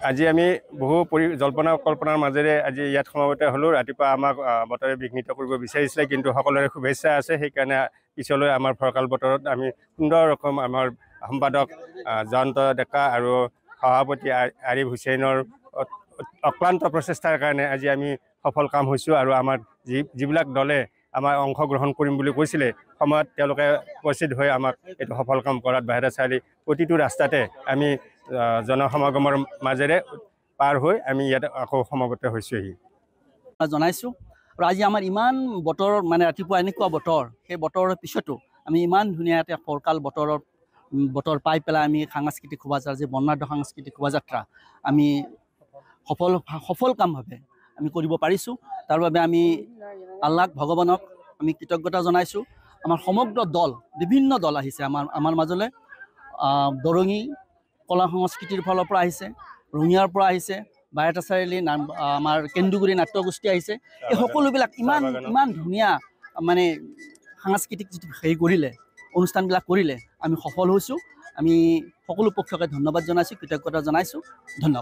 আজি আমি বহু জল্পনা কল্পনাৰ মাজেৰে আজি ইয়াত সমাবেত হ'লোঁ। ৰাতিপুৱা আমাক বতৰে বিঘ্নিত কৰিব বিচাৰিছিলে, কিন্তু সকলোৰে শুভেচ্ছা আছে। সেইকাৰণে পিছলৈ আমাৰ ফৰকাল বতৰত আমি সুন্দৰ ৰকম আমাৰ সম্পাদক জয়ন্ত ডেকা আৰু সভাপতি আৰিফ হুছেইনৰ অক্লান্ত প্ৰচেষ্টাৰ কাৰণে আজি আমি সফল কাম হৈছোঁ। আৰু আমাৰ যিবিলাক দলে আমাৰ অংশগ্ৰহণ কৰিম বুলি কৈছিলে, সময়ত তেওঁলোকে উপস্থিত হৈ আমাক এইটো সফল কাম কৰাত বাহিৰা চাৰিআলি প্ৰতিটো ৰাস্তাতে আমি জনসমাগমৰ মাজেৰে পাৰ হৈ আমি ইয়াত আকৌ সমাগত হৈছোঁহি জনাইছোঁ। আৰু আজি আমাৰ ইমান বতৰ মানে ৰাতিপুৱা এনেকুৱা বতৰ, সেই বতৰৰ পিছতো আমি ইমান ধুনীয়া এটা ফৰকাল বতৰ পাই পেলাই আমি সাংস্কৃতিক শোভাযাত্ৰা, যি বৰ্ণাঢ্য সাংস্কৃতিক শোভাযাত্ৰা আমি সফলকামভাৱে আমি কৰিব পাৰিছোঁ। তাৰ বাবে আমি আল্লাহ ভগৱানক আমি কৃতজ্ঞতা জনাইছোঁ। আমাৰ সমগ্ৰ দল, বিভিন্ন দল আহিছে আমাৰ মাজলৈ। দৰঙী কলা সংস্কৃতিৰ ফালৰ পৰা আহিছে, ৰঙিয়াৰ পৰা আহিছে, বায়তা চাৰিআলি আমাৰ কেন্দুগুৰি নাট্যগোষ্ঠী আহিছে। এই সকলোবিলাক ইমান ধুনীয়া মানে সাংস্কৃতিক যিটো হেৰি কৰিলে, অনুষ্ঠানবিলাক কৰিলে, আমি সফল হৈছোঁ। আমি সকলো পক্ষকে ধন্যবাদ জনাইছোঁ, কৃতজ্ঞতা জনাইছোঁ। ধন্যবাদ।